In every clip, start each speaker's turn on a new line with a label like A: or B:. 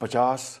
A: $50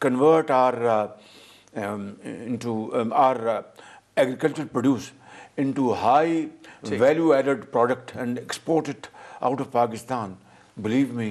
A: convert into our agricultural produce into high value added product and export it out of Pakistan, believe me,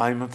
A: IMF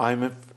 A: IMF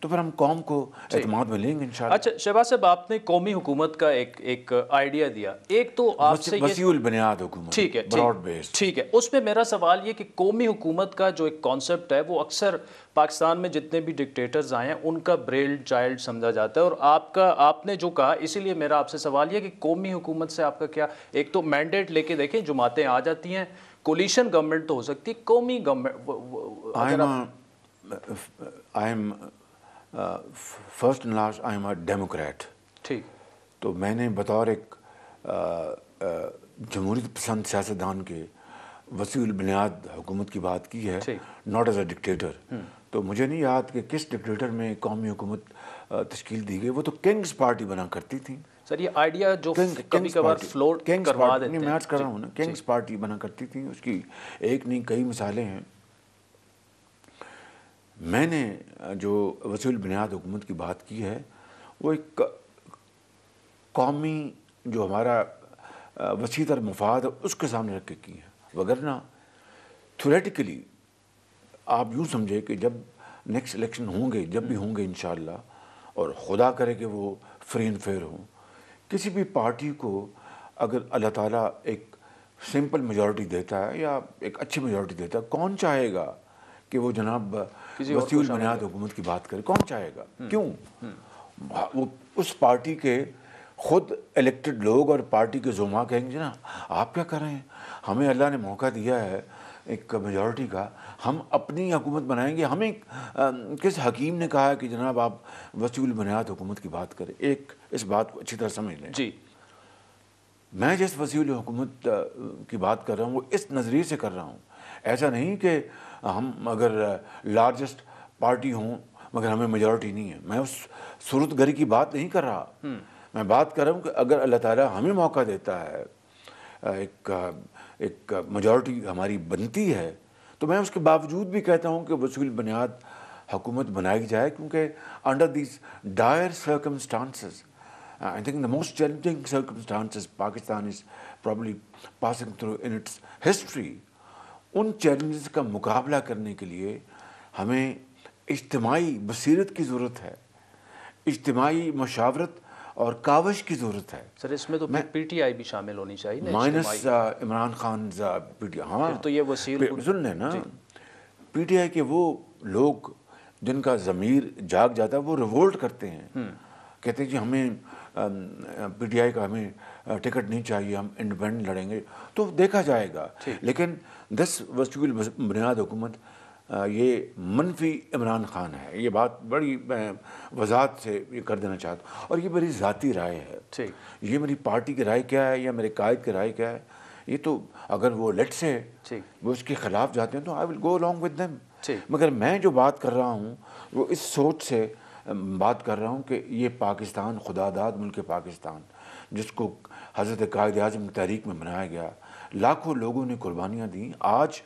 A: تو پھر ہم قوم کو اعتماد میں لیں گے انشاءاللہ۔
B: اچھا شہباز صاحب، آپ نے قومی حکومت کا ایک آئیڈیا دیا، ایک تو آپ سے
A: وسیع البنیاد حکومت،
B: ٹھیک ہے
A: براڈ بیسڈ،
B: ٹھیک ہے، اس میں میرا سوال یہ کہ قومی حکومت کا جو ایک کانسیپٹ ہے وہ اکثر پاکستان میں جتنے بھی ڈکٹیٹرز آئے ہیں ان کا بریل چائلڈ سمجھا جاتا ہے، اور آپ نے جو کہا، اسی لیے میرا آپ سے سوال یہ کہ قومی حکومت سے آپ کا کیا، ایک تو مینڈیٹ لے کے دیکھیں، جماعتیں آ جاتی ہیں، کولیشن گورنمنٹ تو ہو سکتی، قومی گورنمنٹ اگر
A: I am first and last I am a Democrat,
B: ٹھیک،
A: تو میں نے بطور ایک جمہوریت پسند سیاستدان کے وسیع البنیاد حکومت کی بات کی ہے، ناٹ ایز اے ڈکٹیٹر۔ تو مجھے نہیں یاد کہ کس ڈکٹیٹر میں قومی حکومت تشکیل دی گئی، وہ تو کنگز پارٹی بنا کرتی تھی
B: سر، یہ آئیڈیا جو کبھی کبھار فلوٹ کروا دیتے ہیں،
A: میں عرض کر رہا ہوں نا، کنگز پارٹی بنا کرتی تھی، اس کی ایک نہیں کئی مثالیں ہیں۔ میں نے جو وسیع البنیاد حکومت کی بات کی ہے وہ ایک قومی جو ہمارا وسیع تر مفاد ہے اس کے سامنے رکھ کے کی ہے، وگرنہ تھیوریٹیکلی آپ یوں سمجھے کہ جب نیکسٹ الیکشن ہوں گے، جب بھی ہوں گے انشاءاللہ، اور خدا کرے کہ وہ فری اینڈ فیئر ہوں، کسی بھی پارٹی کو اگر اللہ تعالیٰ ایک سمپل میجورٹی دیتا ہے یا ایک اچھی میجورٹی دیتا ہے، کون چاہے گا کہ وہ جناب وسیع البنیاد حکومت کی بات کرے؟ کون چاہے گا؟ کیوں؟ وہ اس پارٹی کے خود الیکٹڈ لوگ اور پارٹی کے زعماء کہیں گے نا، آپ کیا کر رہے ہیں، ہمیں اللہ نے موقع دیا ہے ایک میجورٹی کا، ہم اپنی حکومت بنائیں گے۔ ہمیں کس حکیم نے کہا کہ جناب آپ وسیع البنیاد حکومت کی بات کریں؟ ایک اس بات کو اچھی طرح سمجھ لیں،
B: جی،
A: میں جس وسیع الحکومت کی بات کر رہا ہوں وہ اس نظریے سے کر رہا ہوں، ایسا نہیں کہ ہم اگر لارجسٹ پارٹی ہوں مگر ہمیں میجورٹی نہیں ہے، میں اس صورت گری کی بات نہیں کر رہا، میں بات کر رہا ہوں کہ اگر اللہ تعالیٰ ہمیں موقع دیتا ہے، ایک میجورٹی ہماری بنتی ہے، تو میں اس کے باوجود بھی کہتا ہوں کہ وسیع البنیاد حکومت بنائی جائے، کیونکہ under these dire circumstances, I think the most challenging circumstances Pakistan is probably passing through in its history، in challenges کا مقابلہ کرنے کے لیے ہمیں اجتماعی بصیرت کی ضرورت ہے، اجتماعی مشاورت اور کاوش کی ضرورت ہے۔
B: سر اس میں تو پی ٹی آئی بھی شامل ہونی چاہیے نا،
A: minus Imran Khan P T I, ہاں
B: تو یہ وسیع
A: سن لیں نا، پی ٹی آئی کے وہ لوگ جن کا ضمیر جاگ جاتا ہے وہ ریوولٹ کرتے ہیں، کہتے ہیں کہ ہمیں پی ٹی آئی کا ہمیں ٹکٹ نہیں چاہیے، ہم انڈیپینڈنٹ لڑیں گے، تو دیکھا جائے گا۔ لیکن دس وسیع البنیاد حکومت یہ منفی عمران خان ہے، یہ بات بڑی میں وضاحت سے یہ کر دینا چاہتا ہوں، اور یہ میری ذاتی رائے ہے، یہ میری پارٹی کی رائے کیا ہے یا میرے قائد کی رائے کیا ہے، یہ تو اگر وہ لیٹ سے وہ اس کے خلاف جاتے ہیں تو آئی ول گو along with them، مگر میں جو بات کر رہا ہوں وہ اس سوچ سے بات کر رہا ہوں کہ یہ پاکستان، خدا داد ملک پاکستان، جس کو حضرت قائد اعظم کی تحریک میں بنایا گیا، لاکھوں لوگوں نے قربانیاں دیں، آج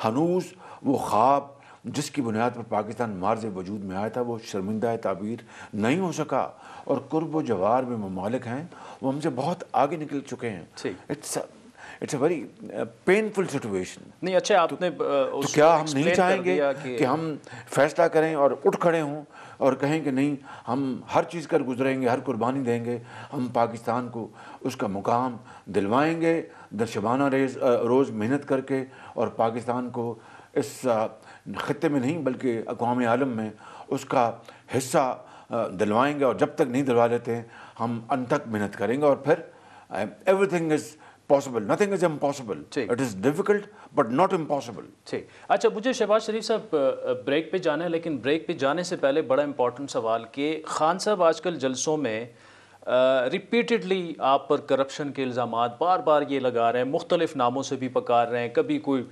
A: ہنوز وہ خواب جس کی بنیاد پر پاکستان مارز وجود میں آیا تھا وہ شرمندہ تعبیر نہیں ہو سکا، اور قرب و جوار میں ممالک ہیں وہ ہم سے بہت آگے نکل چکے ہیں۔ It's a very painful situation.
B: نہیں اچھا، آپ نے
A: تو کیا ہم نہیں چاہیں گے کہ ہم فیصلہ کریں اور اٹھ کھڑے ہوں اور کہیں کہ نہیں، ہم ہر چیز کر گزریں گے، ہر قربانی دیں گے، ہم پاکستان کو اس کا مقام دلوائیں گے شبانہ روز محنت کر کے، اور پاکستان کو اس خطے میں نہیں بلکہ اقوام عالم میں اس کا حصہ دلوائیں گے، اور جب تک نہیں دلوا لیتے ہیں ہم انتھک محنت کریں گے، اور پھر every thing is possible, nothing is impossible, it is difficult but not impossible۔
B: ٹھیک، اچھا مجھے شہباز شریف صاحب بریک پہ جانا ہے، لیکن بریک پہ جانے سے پہلے بڑا امپورٹنٹ سوال کہ خان صاحب آج کل جلسوں میں ریپیٹڈلی آپ پر کرپشن کے الزامات بار بار یہ لگا رہے ہیں، مختلف ناموں سے بھی پکار رہے ہیں، کبھی کوئی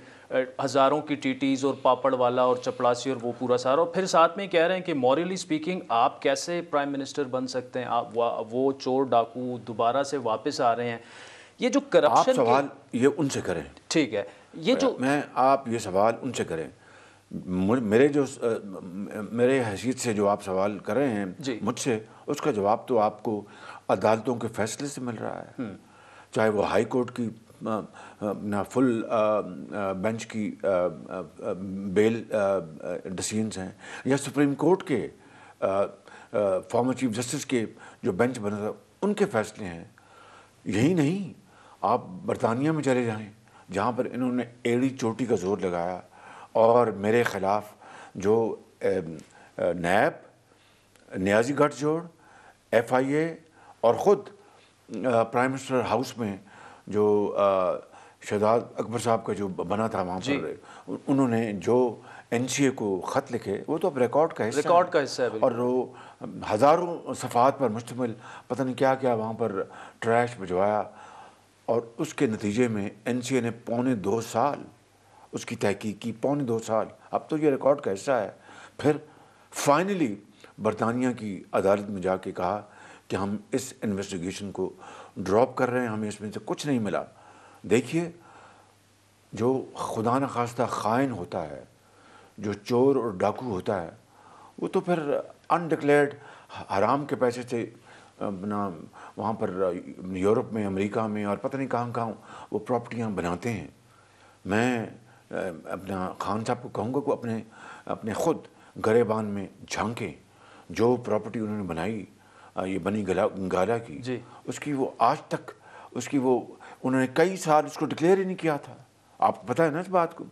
B: ہزاروں کی ٹیٹیز اور پاپڑ والا اور چپڑاسی اور وہ پورا سارا، اور پھر ساتھ میں کہہ رہے ہیں کہ مورلی سپیکنگ آپ کیسے پرائم منسٹر بن سکتے ہیں، آپ وہ چور ڈاکو دوبارہ سے واپس آ رہے ہیں۔ یہ جو کرپشن،
A: آپ سوال یہ ان سے کریں،
B: ٹھیک ہے، یہ جو
A: آپ یہ سوال ان سے کریں، میرے حیثیت سے جو آپ سوال کر رہے ہیں مجھ سے، اس کا جواب تو آپ کو عدالتوں کے فیصلے سے مل رہا ہے، چاہے وہ ہائی کورٹ کی فل بینچ کی بیل ڈیسیژنز ہیں، یا سپریم کورٹ کے فارمر چیف جسٹس کے جو بینچ بنا تھا ان کے فیصلے ہیں. یہی نہیں, آپ برطانیہ میں چلے جائیں جہاں پر انہوں نے ایڑی چوٹی کا زور لگایا اور میرے خلاف جو نیب, نیازی گٹھ جوڑ, FIA اور خود پرائم منسٹر ہاؤس میں جو شہزاد اکبر صاحب کا جو بنا تھا وہاں پر, انہوں نے جو NCA کو خط لکھے وہ تو اب ریکارڈ کا حصہ ہے, اور وہ ہزاروں صفحات پر مشتمل پتہ نہیں کیا کیا وہاں پر ٹریش بھجوایا, اور اس کے نتیجے میں NCA نے 2.25 سال اس کی تحقیق کی, 2.25 سال. اب تو یہ ریکارڈ کا حصہ ہے. پھر فائنلی برطانیہ کی عدالت میں جا کے کہا کہ ہم اس انویسٹیگیشن کو ڈراپ کر رہے ہیں, ہمیں اس میں سے کچھ نہیں ملا. دیکھیے, جو خدا نخواستہ خائن ہوتا ہے, جو چور اور ڈاکو ہوتا ہے, وہ تو پھر انڈکلیئرڈ حرام کے پیسے سے اپنا وہاں پر یورپ میں, امریکہ میں اور پتہ نہیں کہاں کہاں وہ پراپرٹیاں بناتے ہیں. میں اپنا خان صاحب کو کہوں گا کہ اپنے خود گریبان میں جھانکیں. جو پراپرٹی انہوں نے بنائی, یہ بنی گالا کی, اس کی وہ آج تک اس کی وہ انہوں نے کئی سال اس کو ڈکلیئر ہی نہیں کیا تھا. آپ کو پتہ ہے نا اس بات کو,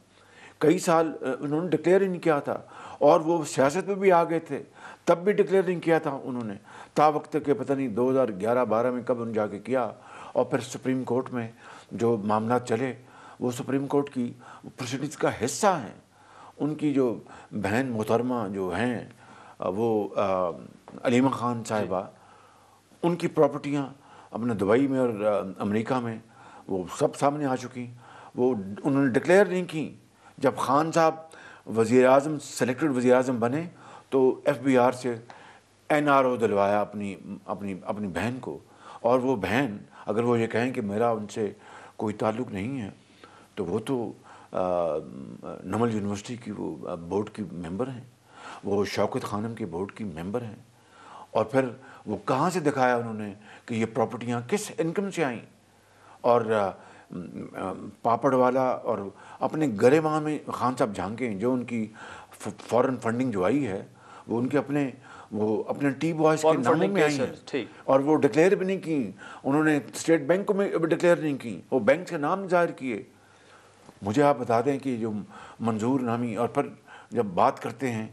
A: کئی سال انہوں نے ڈکلیئر ہی نہیں کیا تھا, اور وہ سیاست میں بھی آ گئے تھے تب بھی ڈکلیئر نہیں کیا تھا انہوں نے, تا وقت کہ پتہ نہیں 2011-12 میں کب انہوں نے جا کے کیا. اور پھر سپریم کورٹ میں جو معاملات چلے, وہ سپریم کورٹ کی پروسیڈنگز کا حصہ ہیں. ان کی جو بہن محترمہ جو ہیں وہ علیمہ خان صاحبہ, ان کی پراپرٹیاں اپنے دبئی میں اور امریکہ میں وہ سب سامنے آ چکی. وہ انہوں نے ڈکلیئر نہیں کی. جب خان صاحب وزیر اعظم سلیکٹڈ وزیر اعظم بنے تو FBI سے NRO دلوایا اپنی بہن کو, اور وہ بہن اگر وہ یہ کہیں کہ میرا ان سے کوئی تعلق نہیں ہے تو وہ تو نمل یونیورسٹی کی وہ بورڈ کی ممبر ہیں, وہ شوکت خانم کے بورڈ کی ممبر ہیں. اور پھر وہ کہاں سے دکھایا انہوں نے کہ یہ پراپرٹیاں کس انکم سے آئیں, اور پاپڑ والا اور اپنے گریباں میں خان صاحب جھانکیں. جو ان کی فورن فنڈنگ جو آئی ہے وہ ان کے اپنے ٹی بوائز کے ناموں میں آئی ہیں, اور وہ ڈکلیئر بھی نہیں کی. انہوں نے اسٹیٹ بینک میں ڈکلیئر نہیں کی, وہ بینک کے نام ظاہر کیے. مجھے آپ بتا دیں کہ جو منظور نامی, اور پھر جب بات کرتے ہیں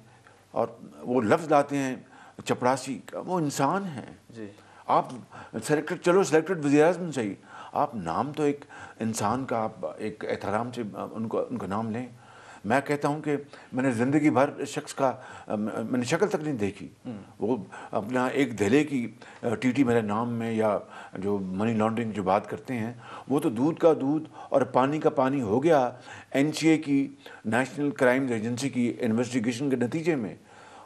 A: اور وہ لفظ لاتے ہیں چپڑاسی کا, وہ انسان ہیں. آپ سلیکٹڈ وزیر اعظم صحیح, آپ نام تو ایک انسان کا آپ ایک احترام سے ان کا نام لیں. میں کہتا ہوں کہ میں نے زندگی بھر اس شخص کا میں نے شکل تک نہیں دیکھی. وہ اپنا ایک دھلے کی TT میرے نام میں, یا جو منی لانڈرنگ جو بات کرتے ہیں, وہ تو دودھ کا دودھ اور پانی کا پانی ہو گیا NCA کی نیشنل کرائمز ایجنسی کی انویسٹیگیشن کے نتیجے میں,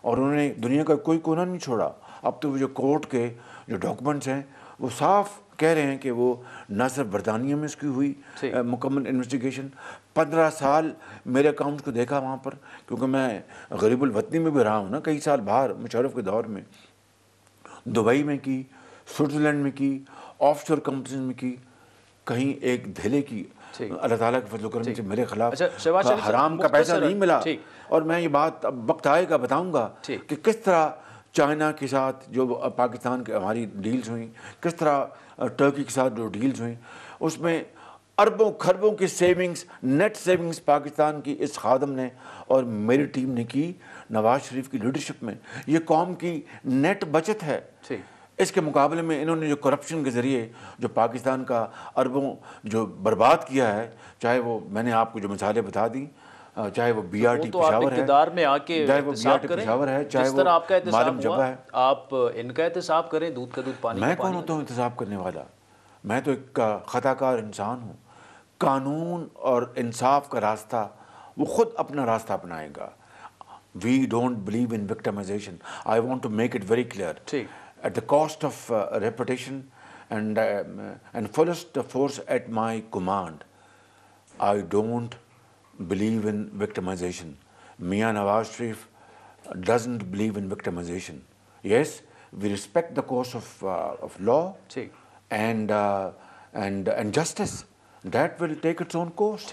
A: اور انہوں نے دنیا کا کوئی کونا نہیں چھوڑا. اب تو وہ جو کورٹ کے جو ڈاکومنٹس ہیں وہ صاف کہہ رہے ہیں کہ وہ نہ صرف برطانیہ میں اس کی ہوئی مکمل انویسٹیگیشن, 15 سال میرے اکاؤنٹ کو دیکھا وہاں پر, کیونکہ میں غریب الوطنی میں بھی رہا ہوں نا کئی سال باہر مشرف کے دور میں, دبئی میں کی, سوئٹزرلینڈ میں کی, آف شور کمپنیز میں کی. کہیں ایک دھلے کی اللہ تعالیٰ کے فضل و کرم سے میرے خلاف حرام کا پیسہ نہیں ملا. اور میں یہ بات اب وقت آئے گا بتاؤں گا کہ کس طرح چائنا کے ساتھ جو پاکستان کے ہماری ڈیلز ہوئیں, کس طرح ٹرکی کے ساتھ جو ڈیلز ہوئیں, اس میں اربوں خربوں کی سیونگز, نیٹ سیونگز پاکستان کی اس خادم نے اور میری ٹیم نے کی نواز شریف کی لیڈرشپ میں. یہ قوم کی نیٹ بچت ہے. اس کے مقابلے میں انہوں نے جو کرپشن کے ذریعے جو پاکستان کا اربوں جو برباد کیا ہے, چاہے وہ میں نے آپ کو جو مثالیں بتا دی, چاہے وہ BRT پشاور ہے, چاہے وہ BRT پشاور ہے, چاہے وہ معلم جبہ ہے.
B: آپ ان کا احتساب کریں, دودھ کا دودھ پانی کا پانی.
A: میں کون ہوتا ہوں احتساب کرنے والا؟ میں تو ایک خطا کار انسان ہوں. قانون اور انصاف کا راستہ وہ خود اپنا راستہ اپنائے گا. We don't believe in victimization. I want to make it very clear. At the cost of reputation and fullest force at my command, I don't believe in victimization. Mian Nawaz Sharif doesn't believe in victimization. Yes, we respect the course of law and justice. That will take its own course.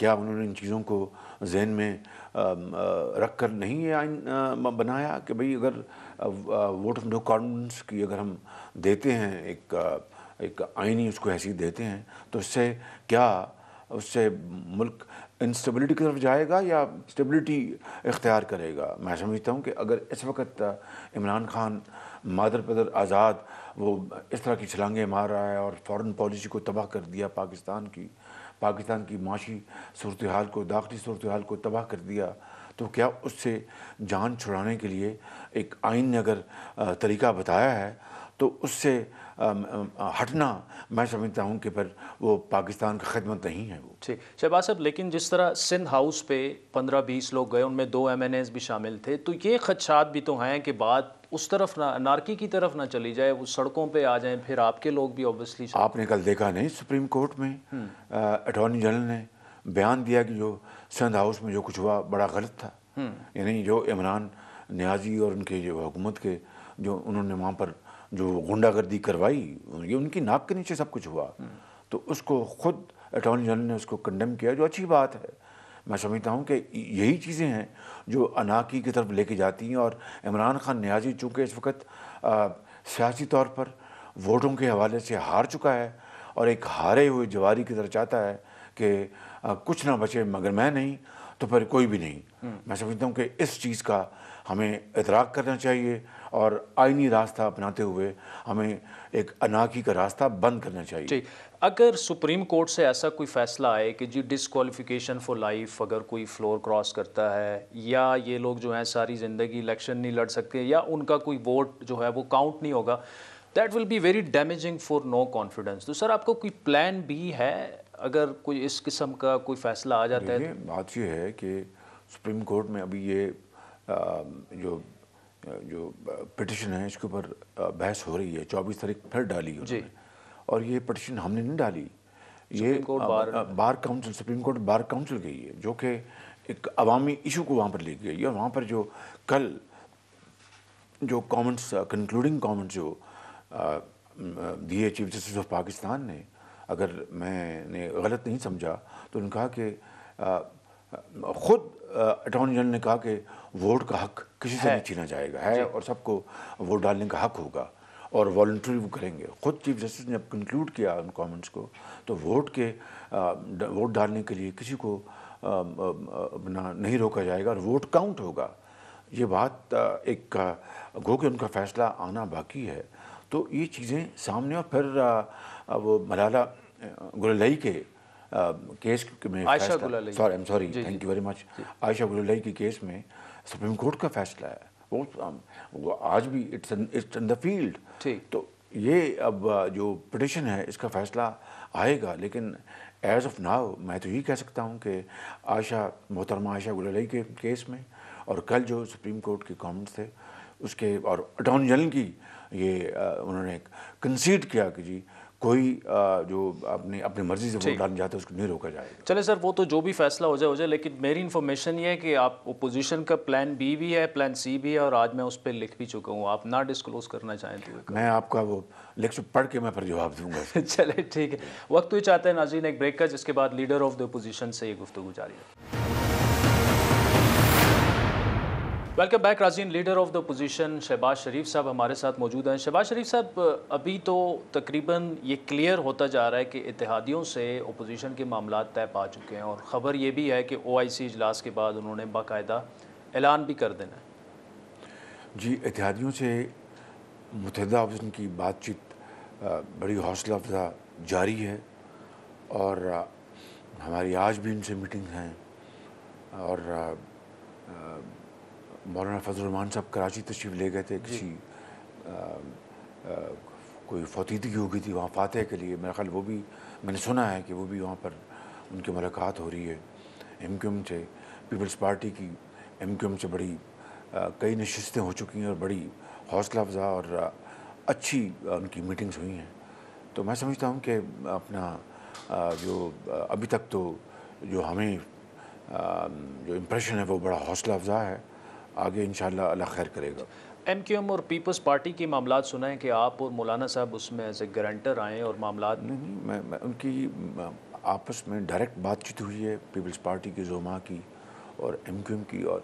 A: کیا انہوں نے ان چیزوں کو ذہن میں رکھ کر نہیں یہ آئین بنایا کہ بھئی اگر ووٹ آف نو کانفیڈنس کی اگر ہم دیتے ہیں ایک آئینی اس کو حیثیت دیتے ہیں تو اس سے ملک انسٹیبلٹی کی طرف جائے گا یا اسٹیبلٹی اختیار کرے گا؟ میں سمجھتا ہوں کہ اگر اس وقت عمران خان مادر پدر آزاد وہ اس طرح کی چھلانگیں مار رہا ہے اور فارن پالیسی کو تباہ کر دیا، پاکستان کی معاشی صورتحال کو، داخلی صورتحال کو تباہ کر دیا، تو کیا اس سے جان چھڑانے کے لیے ایک آئین نے اگر طریقہ بتایا ہے تو اس سے ہٹنا میں سمجھتا ہوں کہ پھر وہ پاکستان کا خدمت نہیں ہے وہ۔
B: ٹھیک شہباز صاحب، لیکن جس طرح سندھ ہاؤس پہ 15-20 لوگ گئے، ان میں 2 MNAs بھی شامل تھے، تو یہ خدشات بھی تو ہیں کہ بات اس طرف نہ انارکی کی طرف نہ چلی جائے، وہ سڑکوں پہ آ جائیں، پھر آپ کے لوگ بھی اوبویسلی۔
A: آپ نے کل دیکھا نہیں سپریم کورٹ میں اٹارنی جنرل نے بیان دیا کہ جو سندھ ہاؤس میں جو کچھ ہوا بڑا غلط تھا، یعنی جو عمران نیازی اور ان کے جو حکومت کے جو انہوں نے وہاں پر جو غنڈہ گردی کروائی، یہ ان کی ناک کے نیچے سب کچھ ہوا، تو اس کو خود اٹارنی جنرل نے اس کو کنڈیم کیا، جو اچھی بات ہے۔ میں سمجھتا ہوں کہ یہی چیزیں ہیں جو انارکی کی طرف لے کے جاتی ہیں، اور عمران خان نیازی چونکہ اس وقت سیاسی طور پر ووٹوں کے حوالے سے ہار چکا ہے اور ایک ہارے ہوئے جواری کی طرح چاہتا ہے کہ کچھ نہ بچے مگر میں نہیں تو پھر کوئی بھی نہیں۔ میں سمجھتا ہوں کہ اس چیز کا ہمیں ادراک کرنا چاہیے اور آئینی راستہ اپناتے ہوئے ہمیں ایک انارکی کا راستہ بند کرنا چاہیے۔
B: جی، اگر سپریم کورٹ سے ایسا کوئی فیصلہ آئے کہ جی ڈسکوالیفیکیشن فار لائف اگر کوئی فلور کراس کرتا ہے، یا یہ لوگ جو ہیں ساری زندگی الیکشن نہیں لڑ سکتے، یا ان کا کوئی ووٹ جو ہے وہ کاؤنٹ نہیں ہوگا، that will be very damaging for no confidence, تو سر آپ کو کوئی پلان بھی ہے اگر کوئی اس قسم کا کوئی فیصلہ آ جاتا ہے؟
A: دیکھیے بات یہ ہے کہ سپریم کورٹ میں ابھی یہ جو پٹیشن ہے اس کے اوپر بحث ہو رہی ہے، 24 تاریخ پھر ڈالی انہوں نے، اور یہ پٹیشن ہم نے نہیں ڈالی، یہ bar council, supreme court bar council گئی ہے، جو کہ ایک عوامی ایشو کو وہاں پر لے کے گئی ہے۔ وہاں پر جو کل جو کامنٹس، کنکلوڈنگ کامنٹس جو دیے چیف جسٹس آف پاکستان نے، اگر میں نے غلط نہیں سمجھا تو انہوں نے کہا کہ خود اٹارنی جنرل نے کہا کہ ووٹ کا حق کسی سے نہیں چھینا جائے گا، ہے اور سب کو ووٹ ڈالنے کا حق ہوگا اور والنٹری وہ کریں گے۔ خود چیف جسٹس نے اب کنکلوڈ کیا ان کامنٹس کو، تو ووٹ ڈالنے کے لیے کسی کو نہیں روکا جائے گا اور ووٹ کاؤنٹ ہوگا۔ یہ بات ایک گو کہ ان کا فیصلہ آنا باقی ہے، تو یہ چیزیں سامنے، اور پھر وہ ملالہ گلالئی کے کیس میں،
B: Ayesha Gulalai,
A: thank you very much, Ayesha Gulalai کے کیس میں سپریم کورٹ کا فیصلہ ہے، وہ آج بھی اٹس ان دا فیلڈ۔ تو یہ اب جو پٹیشن ہے اس کا فیصلہ آئے گا، لیکن ایز آف ناؤ میں تو یہی کہہ سکتا ہوں کہ محترمہ عائشہ گلالئی کے کیس میں، اور کل جو سپریم کورٹ کے کامنٹس تھے اس کے، اور اٹارنی جنرل کی یہ انہوں نے کنسیڈ کیا کہ جی کوئی جو اپنی مرضی سے ووٹ ڈالنا چاہتا ہے اس کو نہیں روکا جائے گا۔
B: چلے سر، وہ تو جو بھی فیصلہ ہو جائے، لیکن میری انفارمیشن یہ ہے کہ آپ اپوزیشن کا پلان بی بھی ہے، پلان سی بھی ہے، اور آج میں اس پہ لکھ بھی چکا ہوں، آپ نہ ڈسکلوز کرنا چاہیں تو
A: میں آپ کا وہ لیکچر پڑھ کے میں پھر جواب دوں گا۔
B: چلے ٹھیک ہے، وقت بھی چاہتے ہیں ناظرین ایک بریک کا، جس کے بعد لیڈر آف دی اپوزیشن سے یہ گفتگو جاری ہے۔ ویلکم بیک ناظرین، leader of the opposition Shahbaz Sharif sahab ہمارے ساتھ موجود ہیں۔ شہباز شریف صاحب، ابھی تو تقریباً یہ کلیئر ہوتا جا رہا ہے کہ اتحادیوں سے اپوزیشن کے معاملات طے پا چکے ہیں، اور خبر یہ بھی ہے کہ OIC اجلاس کے بعد انہوں نے باقاعدہ اعلان بھی کر دینا ہے۔
A: جی، اتحادیوں سے متحدہ اپوزیشن کی بات چیت بڑی حوصلہ افزا جاری ہے، اور ہماری آج بھی ان سے میٹنگ ہیں، اور مولانا فضل الرحمان صاحب کراچی تشریف لے گئے تھے، کسی کوئی فوتیدگی ہو گئی تھی وہاں فاتح کے لیے، میرا خیال وہ بھی میں نے سنا ہے کہ وہ بھی وہاں پر ان کی ملاقات ہو رہی ہے۔ MQM سے، پیپلز پارٹی کی MQM سے بڑی کئی نشستیں ہو چکی ہیں اور بڑی حوصلہ افزا اور اچھی ان کی میٹنگز ہوئی ہیں، تو میں سمجھتا ہوں کہ اپنا جو ابھی تک تو جو ہمیں جو امپریشن ہے وہ بڑا حوصلہ افزا ہے، آگے انشاءاللہ اللہ خیر کرے گا۔
B: MQM اور پیپلز پارٹی کی معاملات سنائیں کہ آپ اور مولانا صاحب اس میں ایز اے گارنٹر آئیں اور معاملات۔
A: نہیں، میں ان کی آپس میں ڈائریکٹ بات چیت ہوئی ہے پیپلز پارٹی کی زعما کی اور ایم کیو ایم کی، اور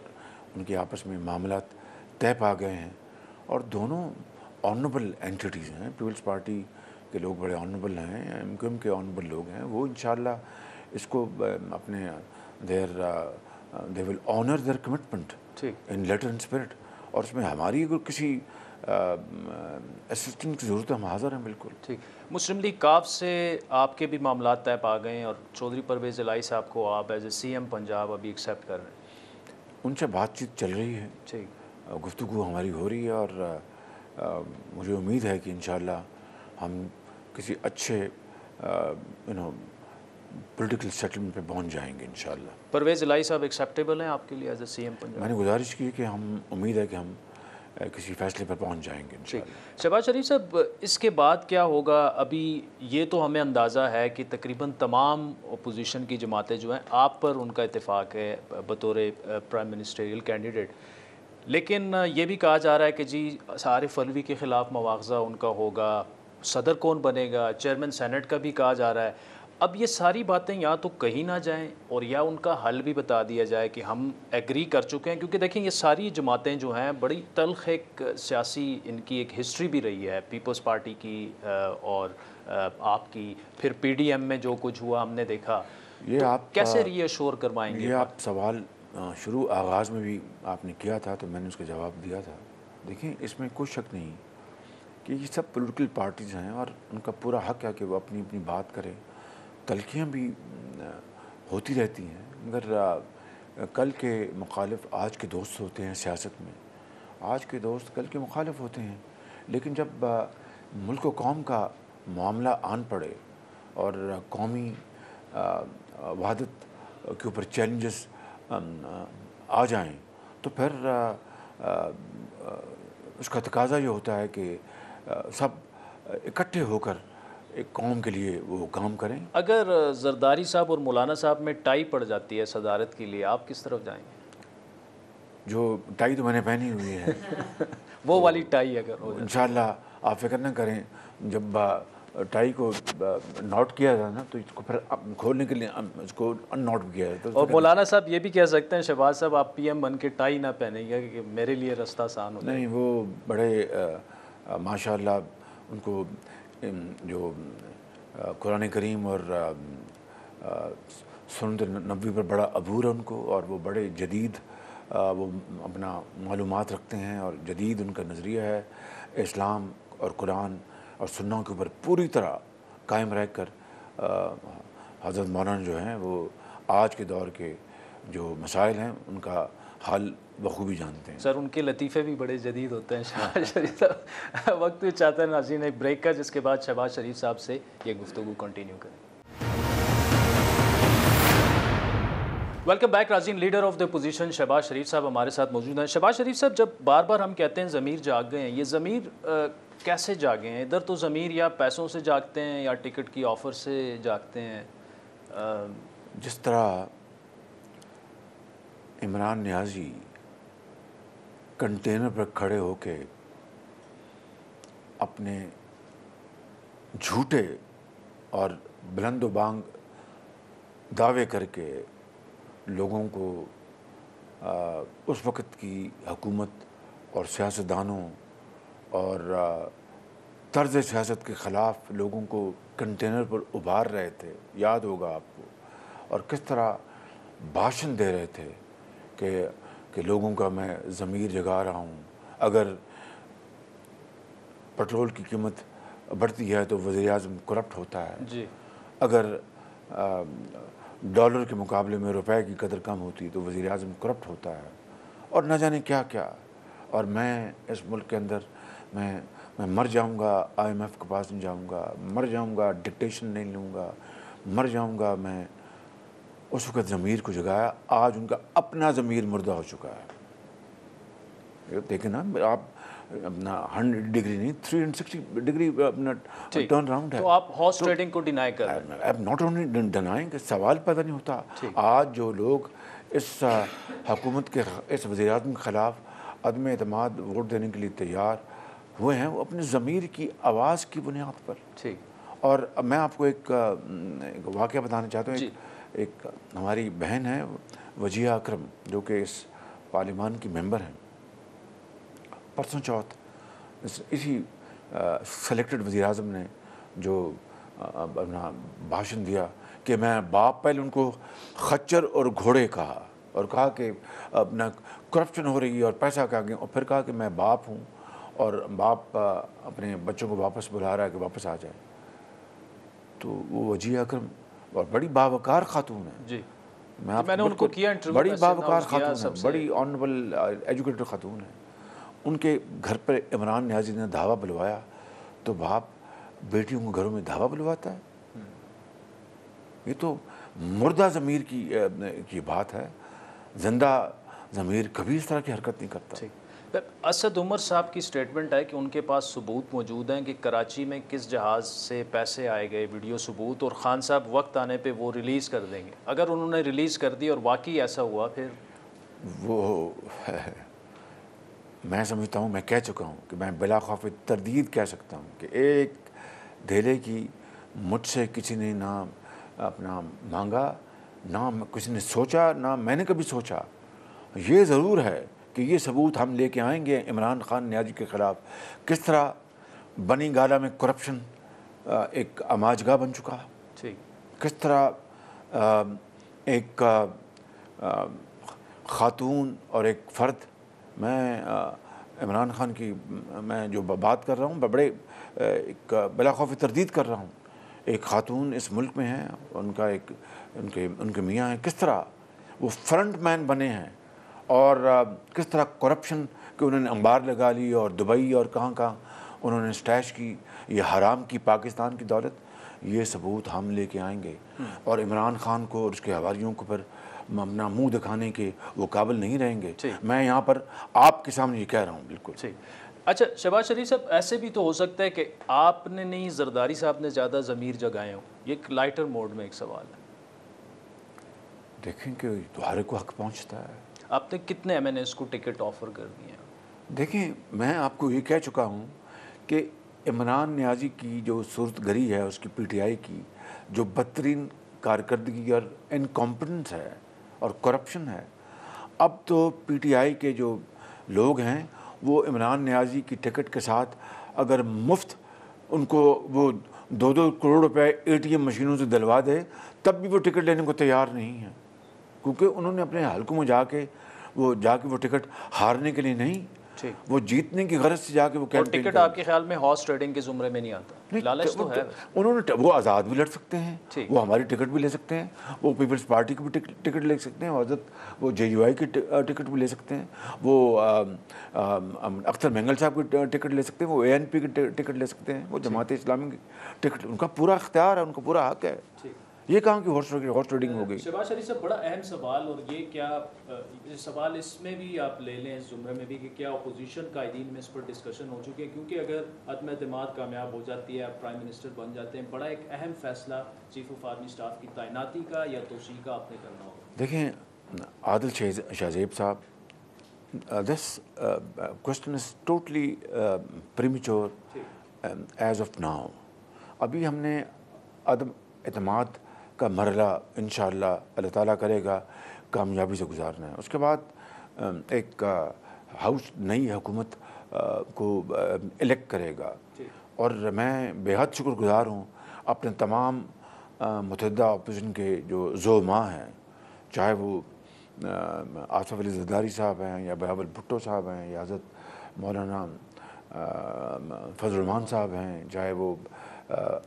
A: ان کے آپس میں معاملات طے پا گئے ہیں، اور دونوں آنریبل اینٹیٹیز ہیں۔ پیپلز پارٹی کے لوگ بڑے آنریبل ہیں، ایم کیو ایم کے آنریبل لوگ ہیں، وہ انشاءاللہ اس کو اپنے they will honour their commitment in letter and spirit, اور اس میں ہماری اگر کسی اسسٹنٹ کی ضرورت ہے ہم حاضر ہیں بالکل۔
B: ٹھیک، مسلم لیگ کاف سے آپ کے بھی معاملات طے پا گئے ہیں اور چودھری پرویز الہی صاحب کو آپ ایز اے سی ایم پنجاب ابھی ایکسیپٹ کر رہے ہیں؟
A: ان سے بات چیت چل رہی ہے،
B: ٹھیک،
A: گفتگو ہماری ہو رہی ہے، اور مجھے امید ہے کہ انشاءاللہ ہم کسی اچھے پولیٹیکل سیٹلمنٹ پہ پہنچ جائیں گے انشاءاللہ۔
B: پرویز الہی صاحب ایکسیپٹیبل ہیں آپ کے لیے ایز اے سی ایم پنجاب؟
A: میں نے گزارش کی کہ ہم امید ہے کہ ہم کسی فیصلے پر پہنچ جائیں گے انشاءاللہ۔
B: شہباز شریف صاحب، اس کے بعد کیا ہوگا؟ ابھی یہ تو ہمیں اندازہ ہے کہ تقریباً تمام اپوزیشن کی جماعتیں جو ہیں آپ پر ان کا اتفاق ہے بطور پرائم منسٹریل کینڈیڈیٹ، لیکن یہ بھی کہا جا رہا ہے کہ جی عارف علوی کے خلاف مواخذہ ان کا ہوگا، صدر کون بنے گا، چیئرمین سینٹ کا بھی کہا جا رہا ہے۔ اب یہ ساری باتیں یا تو کہیں نہ جائیں اور یا ان کا حل بھی بتا دیا جائے کہ ہم ایگری کر چکے ہیں، کیونکہ دیکھیں یہ ساری جماعتیں جو ہیں بڑی تلخ ایک سیاسی ان کی ایک ہسٹری بھی رہی ہے، پیپلز پارٹی کی اور آپ کی، پھر پی ڈی ایم میں جو کچھ ہوا ہم نے دیکھا،
A: یہ
B: تو
A: آپ
B: کیسے ری ایشور کروائیں گے؟
A: یہ آپ سوال شروع آغاز میں بھی آپ نے کیا تھا تو میں نے اس کا جواب دیا تھا۔ دیکھیں اس میں کوئی شک نہیں کہ یہ سب پولیٹیکل پارٹیز ہیں اور ان کا پورا حق ہے کہ وہ اپنی اپنی بات کریں، تلخیاں بھی ہوتی رہتی ہیں، مگر کل کے مخالف آج کے دوست ہوتے ہیں سیاست میں، آج کے دوست کل کے مخالف ہوتے ہیں، لیکن جب ملک و قوم کا معاملہ آن پڑے اور قومی وحدت کے اوپر چیلنجز آ جائیں تو پھر اس کا تقاضا یہ ہوتا ہے کہ سب اکٹھے ہو کر ایک قوم کے لیے وہ کام کریں۔
B: اگر زرداری صاحب اور مولانا صاحب میں ٹائی پڑ جاتی ہے صدارت کے لیے، آپ کس طرف جائیں گے؟
A: جو ٹائی تو میں نے پہنی ہوئی ہے
B: وہ والی ٹائی اگر ہو جائے
A: انشاءاللہ آپ فکر نہ کریں، جب ٹائی کو نوٹ کیا جائے نا تو اس کو پھر کھولنے کے لیے اس کو ان نوٹ کیا جائے تو
B: اور مولانا صاحب یہ بھی کہہ سکتے ہیں شہباز صاحب آپ پی ایم بن کے ٹائی نہ پہنیں گے کہ میرے لیے رستہ آسان ہو جائے۔
A: نہیں، وہ بڑے ماشاءاللہ ان کو جو قرآن کریم اور سنت نبوی پر بڑا عبور ہے ان کو، اور وہ بڑے جدید وہ اپنا معلومات رکھتے ہیں اور جدید ان کا نظریہ ہے، اسلام اور قرآن اور سنوں کے اوپر پوری طرح قائم رہ کر حضرت مولانا جو ہیں وہ آج کے دور کے جو مسائل ہیں ان کا حل بخوبی جانتے ہیں۔
B: سر ان کے لطیفے بھی بڑے جدید ہوتے ہیں شہباز شریف صاحب۔ وقت بھی چاہتا ہے ناظرین ایک بریک کا، جس کے بعد شہباز شریف صاحب سے یہ گفتگو کنٹینیو کریں۔ ویلکم بیک ناظرین، leader of the opposition Shahbaz Sharif sahab ہمارے ساتھ موجود ہیں۔ شہباز شریف صاحب، جب بار بار ہم کہتے ہیں ضمیر جاگ گئے ہیں، یہ ضمیر کیسے جاگے ہیں؟ ادھر تو ضمیر یا پیسوں سے جاگتے ہیں یا ٹکٹ کی آفر سے جاگتے ہیں۔
A: جس طرح عمران نیازی کنٹینر پر کھڑے ہو کے اپنے جھوٹے اور بلند و بانگ دعوے کر کے لوگوں کو اس وقت کی حکومت اور سیاستدانوں اور طرز سیاست کے خلاف لوگوں کو کنٹینر پر ابھار رہے تھے، یاد ہوگا آپ کو، اور کس طرح بھاشن دے رہے تھے کہ لوگوں کا میں ضمیر جگا رہا ہوں، اگر پٹرول کی قیمت بڑھتی ہے تو وزیر اعظم کرپٹ ہوتا ہے،
B: جی،
A: اگر ڈالر کے مقابلے میں روپے کی قدر کم ہوتی تو وزیر اعظم کرپٹ ہوتا ہے، اور نہ جانے کیا کیا، اور میں اس ملک کے اندر میں مر جاؤں گا، آئی ایم ایف کے پاس نہیں جاؤں گا، مر جاؤں گا، ڈکٹیشن نہیں لوں گا، مر جاؤں گا میں۔ اس وقت ضمیر کو جگایا، آج ان کا اپنا ضمیر مردہ ہو چکا ہے۔ دیکھیں نا آپ، اپنا 100 ڈگری نہیں 360 ڈگری اپنا ٹرن راؤنڈ ہے۔
B: تو آپ ہارس ٹریڈنگ کو ڈینائی کر رہے ہیں؟
A: اب ناٹ اونلی ڈینائنگ، کہ سوال پیدا نہیں ہوتا۔ آج جو لوگ اس حکومت کے، اس وزیر اعظم کے خلاف عدم اعتماد ووٹ دینے کے لیے تیار ہوئے ہیں، وہ اپنے ضمیر کی آواز کی بنیاد پر،
B: ٹھیک،
A: اور میں آپ کو ایک واقعہ بتانا چاہتا ہوں. ایک ہماری بہن ہے وجیہ اکرم جو کہ اس پارلیمان کی ممبر ہیں. پرسوں چوتھ اسی سلیکٹڈ وزیر اعظم نے جو اپنا بھاشن دیا کہ میں باپ، پہلے ان کو خچر اور گھوڑے کہا اور کہا کہ اپنا کرپشن ہو رہی ہے اور پیسہ کا گیا، اور پھر کہا کہ میں باپ ہوں اور باپ اپنے بچوں کو واپس بلا رہا ہے کہ واپس آ جائے. تو وہ وجیہ اکرم اور بڑی باوقار خاتون ہے.
B: جی
A: میں
B: نے ان کو کیا انٹرویو،
A: بڑی باوقار خاتون ہے، بڑی آنریبل ایجوکیٹڈ خاتون ہے. ان کے گھر پر عمران نیازی نے دھاوا بلوایا تو باپ بیٹیوں کو گھروں میں دھاوا بلواتا ہے؟ یہ تو مردہ ضمیر کی بات ہے. زندہ ضمیر کبھی اس طرح کی حرکت نہیں کرتا.
B: اسد عمر صاحب کی سٹیٹمنٹ ہے کہ ان کے پاس ثبوت موجود ہیں کہ کراچی میں کس جہاز سے پیسے آئے گئے، ویڈیو ثبوت، اور خان صاحب وقت آنے پہ وہ ریلیز کر دیں گے. اگر انہوں نے ریلیز کر دی اور واقعی ایسا ہوا پھر
A: وہ میں سمجھتا ہوں، میں کہہ چکا ہوں کہ میں بلا خوف تردید کہہ سکتا ہوں کہ ایک دھیلے کی مجھ سے کسی نے نہ اپنا مانگا، نہ کسی نے سوچا، نہ میں نے کبھی سوچا. یہ ضرور ہے کہ یہ ثبوت ہم لے کے آئیں گے عمران خان نیازی کے خلاف. کس طرح بنی گالا میں کرپشن ایک اماجگاہ بن چکا، کس طرح ایک خاتون اور ایک فرد، میں عمران خان کی میں جو بات کر رہا ہوں بڑے ایک بلا خوف تردید کر رہا ہوں. ایک خاتون اس ملک میں ہیں، ان کا ایک ان کے میاں ہیں، کس طرح وہ فرنٹ مین بنے ہیں اور کس طرح کرپشن کہ انہوں نے انبار لگا لی اور دبئی اور کہاں کہاں انہوں نے اسٹیش کی یہ حرام کی پاکستان کی دولت. یہ ثبوت ہم لے کے آئیں گے اور عمران خان کو اور اس کے حواریوں کو پر اپنا منہ دکھانے کے وہ قابل نہیں رہیں گے. میں یہاں پر آپ کے سامنے یہ کہہ رہا ہوں. بالکل.
B: اچھا شہباز شریف صاحب، ایسے بھی تو ہو سکتا ہے کہ آپ نے نہیں، زرداری صاحب نے زیادہ ضمیر جگائے ہوں. یہ ایک لائٹر موڈ میں ایک سوال ہے.
A: دیکھیں کہ ہر کو حق پہنچتا ہے.
B: آپ نے کتنے ایم این ایس کو ٹکٹ آفر کر دیے ہیں؟
A: دیکھیں میں آپ کو یہ کہہ چکا ہوں کہ عمران نیازی کی جو صورت گری ہے، اس کی پی ٹی آئی کی جو بدترین کارکردگی اور انکمپٹنس ہے اور کرپشن ہے، اب تو پی ٹی آئی کے جو لوگ ہیں وہ عمران نیازی کی ٹکٹ کے ساتھ اگر مفت ان کو وہ 2-2 کروڑ روپے اے ٹی ایم مشینوں سے دلوا دے تب بھی وہ ٹکٹ لینے کو تیار نہیں ہیں، کیونکہ انہوں نے اپنے حلقوں میں جا کے وہ ٹکٹ ہارنے کے لیے نہیں، وہ جیتنے کی غرض سے جا کے وہ
B: کیمپین. ٹکٹ آپ کے خیال میں ہارس ٹریڈنگ کے زمرے میں نہیں آتا؟ لالچ تو ہے.
A: انہوں نے وہ آزاد بھی لڑ سکتے ہیں، وہ ہماری ٹکٹ بھی لے سکتے ہیں، وہ پیپلز پارٹی کی بھی ٹکٹ لے سکتے ہیں، وہ جے یو آئی کی ٹکٹ بھی لے سکتے ہیں، وہ اختر مینگل صاحب کی ٹکٹ لے سکتے ہیں، وہ اے این پی کی ٹکٹ لے سکتے ہیں، وہ جماعت اسلامی کی ٹکٹ، ان کا پورا اختیار ہے، ان کا پورا حق ہے. یہ کہاں کی ہارس ٹریڈنگ ہو گئی؟
B: شہباز شریف صاحب، بڑا اہم سوال، اور یہ کیا سوال اس میں بھی آپ لے لیں اس زمرے میں بھی کہ کیا اپوزیشن قائدین میں اس پر ڈسکشن ہو چکی ہے؟ کیونکہ اگر عدم اعتماد کامیاب ہو جاتی ہے، آپ پرائم منسٹر بن جاتے ہیں، بڑا ایک اہم فیصلہ چیف آف آرمی اسٹاف کی تعیناتی کا یا توسیع کا آپ نے کرنا ہوگا.
A: دیکھیں عادل شاہ زیب صاحب، this question is totally premature as of now. ابھی ہم نے عدم اعتماد کا مرحلہ انشاءاللہ اللہ تعالیٰ کرے گا کامیابی سے گزارنا ہے. اس کے بعد ایک ہاؤس نئی حکومت کو الیکٹ کرے گا، اور میں بے حد شکر گزار ہوں اپنے تمام متحدہ اپوزیشن کے جو زعماء ہیں، چاہے وہ آصف علی زرداری صاحب ہیں یا بہاول بھٹو صاحب ہیں یا حضرت مولانا فضل الرحمان صاحب ہیں، چاہے وہ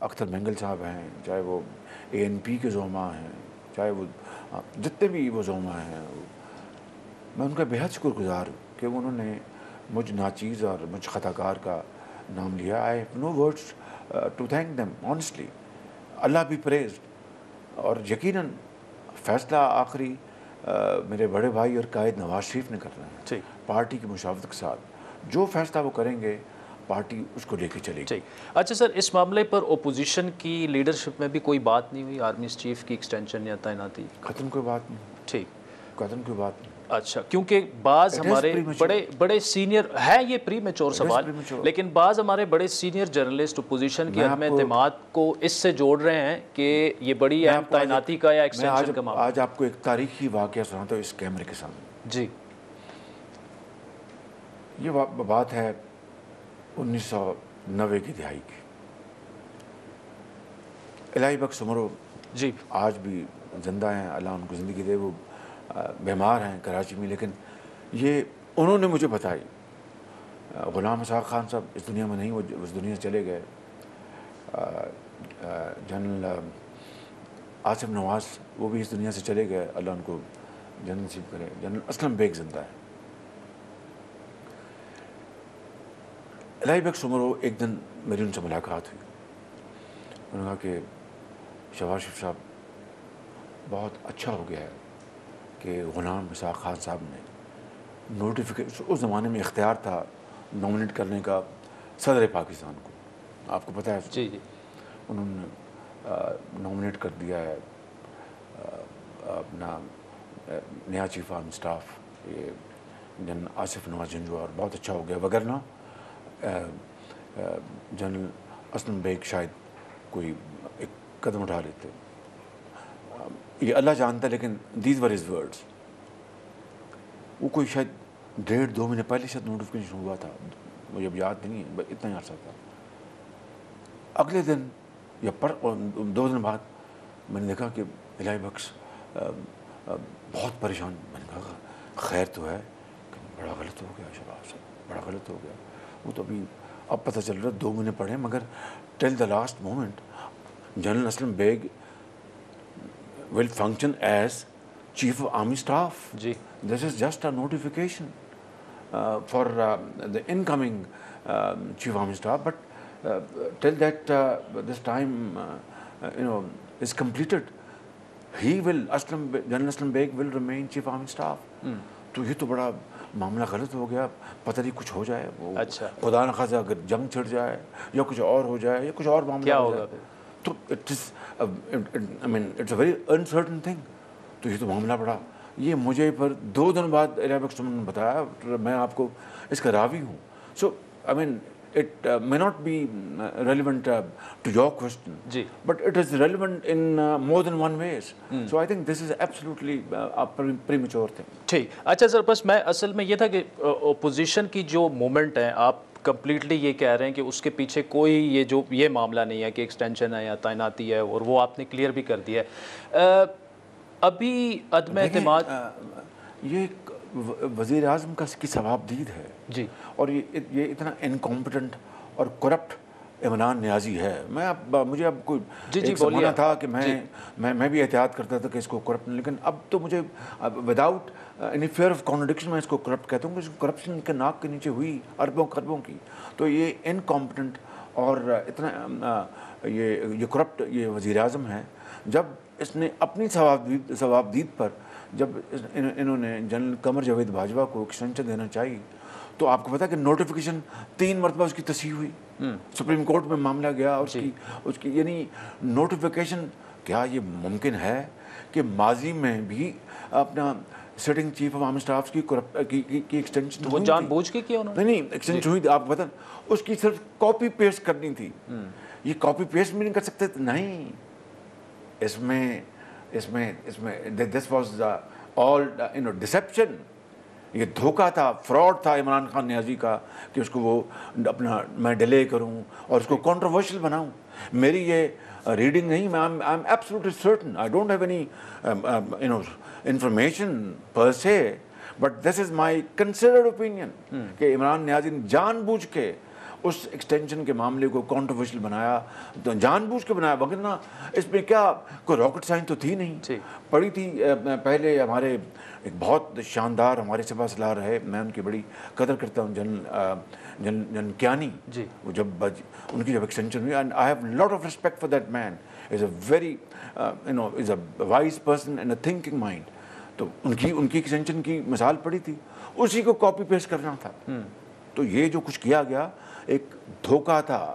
A: اختر مینگل صاحب ہیں، چاہے وہ اے این پی کے زعماء ہیں، چاہے وہ جتنے بھی وہ زعماء ہیں، میں ان کا بے حد شکر گزار ہوں کہ انہوں نے مجھ ناچیز اور مجھ خطا کار کا نام لیا. I have no words to thank them honestly. اللہ بھی پریزڈ. اور یقیناً فیصلہ آخری میرے بڑے بھائی اور قائد نواز شریف نے کرنا ہے، پارٹی کی مشاورت کے ساتھ. جو فیصلہ وہ کریں گے پارٹی اس کو لے کے چلے گی.
B: اچھا سر، اس معاملے پر اپوزیشن کی لیڈرشپ میں بھی کوئی بات نہیں ہوئی آرمی چیف کی ایکسٹینشن یا تعیناتی؟
A: قطن کوئی بات نہیں.
B: ٹھیک،
A: قطن کوئی بات نہیں.
B: اچھا، کیونکہ بعض ہمارے بڑے سینئر ہے، یہ پری میچور سوال، لیکن بعض ہمارے بڑے سینئر جرنلسٹ اپوزیشن کے عدم اعتماد کو اس سے جوڑ رہے ہیں کہ یہ بڑی اہم تعیناتی کا یا ایکسٹینشن کا معاملہ۔
A: آج آپ کو ایک تاریخی واقعہ سناتا ہوں اس کیمرے کے سامنے۔
B: جی،
A: یہ بات ہے 1990 کی دہائی کی۔ الہی بخش عمرو
B: جی،
A: آج بھی زندہ ہیں، اللہ ان کو زندگی دے، وہ بیمار ہیں کراچی میں، لیکن یہ انہوں نے مجھے بتائی۔ غلام اسحاق خان صاحب اس دنیا میں نہیں، وہ اس دنیا سے چلے گئے۔ جنرل آصف نواز وہ بھی اس دنیا سے چلے گئے، اللہ ان کو جنت نصیب کرے۔ جنرل اسلم بیگ زندہ ہے۔ الہی بخش عمرو ایک دن میری ان سے ملاقات ہوئی، انہوں نے کہا کہ شہباز شریف صاحب بہت اچھا ہو گیا ہے کہ غلام اسحاق خان صاحب نے نوٹیفیکیشن، اس زمانے میں اختیار تھا نامنیٹ کرنے کا صدر پاکستان کو، آپ کو پتہ ہے؟
B: جی جی،
A: انہوں نے نامنیٹ کر دیا ہے اپنا نیا چیف آرمی اسٹاف یہ جنرل آصف نواز جنجو، اور بہت اچھا ہو گیا، وگرنہ جنرل اسلم بیگ شاید کوئی ایک قدم اٹھا لیتے۔ یہ اللہ جانتا ہے، لیکن دیز ور ہز ورڈز۔ وہ کوئی شاید 1.5-2 مہینے پہلے شاید نوٹیفیکیشن ہوا تھا، مجھے اب یاد نہیں ہے، اتنا ہی عرصہ تھا۔ اگلے دن یا 2 دن بعد میں نے دیکھا کہ الہی بخش بہت پریشان۔ میں نے کہا خیر تو ہے؟ کہ بڑا غلط ہو گیا شہباز صاحب، بڑا غلط ہو گیا۔ وہ تو ابھی اب پتہ چل رہا 2 مہینے پڑھے، مگر till the last moment general Aslam Beg will function as Chief of Army Staff.
B: جی،
A: This is just a notification for the incoming Chief of Army Staff, but till that this time is completed, General Aslam Beg will remain Chief of Army Staff. تو یہ تو بڑا معاملہ غلط ہو گیا، پتہ نہیں کچھ ہو جائے، وہ خدا نخواستہ اگر جنگ چھڑ جائے یا کچھ اور ہو جائے یا کچھ اور معاملہ ہو جائے تو it's a very uncertain thing. تو یہ تو معاملہ بڑا، یہ مجھے پر 2 دن بعد الہی بخش نے بتایا، میں آپ کو اس کا راوی ہوں۔ سو آئی مین it may not be relevant to your question, but it is relevant in more than one ways. So I think this is absolutely a premature thing.
B: ٹھیک، اچھا سر، بس میں اصل میں یہ تھا کہ اپوزیشن کی جو مومنٹ ہے، آپ کمپلیٹلی یہ کہہ رہے ہیں کہ اس کے پیچھے کوئی یہ معاملہ نہیں ہے کہ ایکسٹینشن ہے یا تعیناتی ہے، اور وہ آپ نے کلیئر بھی کر دیا ہے۔ ابھی عدم اعتماد
A: یہ وزیر اعظم کی ثوابدید ہے
B: جی،
A: اور یہ اتنا انکمپٹنٹ اور کرپٹ عمران نیازی ہے۔ مجھے اب کوئی ایک زمانہ تھا کہ میں بھی احتیاط کرتا تھا کہ اس کو کرپٹ، لیکن اب تو مجھے without any fear of contradiction میں اس کو کرپٹ کہتا ہوں، کہ کرپشن کے ناک کے نیچے ہوئی اربوں خربوں کی۔ تو یہ انکمپٹنٹ اور اتنا یہ کرپٹ یہ وزیر اعظم ہے، جب اس نے اپنی ثوابدید پر جب انہوں نے جنرل قمر جاوید باجوہ کو ایکسٹینشن دینا چاہیے، تو آپ کو پتا کہ نوٹیفیکیشن 3 مرتبہ اس کی تصحیح ہوئی، سپریم کورٹ میں معاملہ گیا، اس کی یعنی نوٹیفیکیشن۔ کیا یہ ممکن ہے کہ ماضی میں بھی اپنا sitting chief of army staff کی ایکسٹینشن
B: وہ جان بوجھ کے کیا انہوں نے؟
A: نہیں ایکسٹینشن ہوئی، آپ کو پتا اس کی صرف کاپی پیسٹ کرنی تھی۔ یہ کاپی پیسٹ بھی نہیں کر سکتے، نہیں، اس میں دس واز آل ڈسیپشن، یہ دھوکہ تھا، فراڈ تھا عمران خان نیازی کا، کہ اس کو وہ اپنا میں ڈیلے کروں اور اس کو کنٹروورشل بناؤں۔ میری یہ ریڈنگ نہیں، میں I am absolutely certain, I don't have any information پر سے، but this is my considered opinion کہ عمران نیازی نے جان بوجھ کے اس ایکسٹینشن کے معاملے کو کنٹروورشل بنایا، تو جان بوجھ کے بنایا، وگرنہ اس میں کیا کوئی راکٹ سائنس تو تھی نہیں۔ پڑھی تھی پہلے ہمارے ایک بہت شاندار ہمارے سپاہ سالار رہے، میں ان کی بڑی قدر کرتا ہوں، جنرل کیانی، وہ جب ان کی جب ایکسٹینشن ہوئی، and I have lot of respect for that man, is a very is a wise person and a thinking mind. تو ان کی ایکسٹینشن کی مثال پڑی تھی، اسی کو کاپی پیسٹ کرنا تھا۔ تو یہ جو کچھ کیا گیا ایک دھوکہ تھا،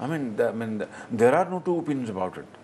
A: I mean, there are no two opinions about it.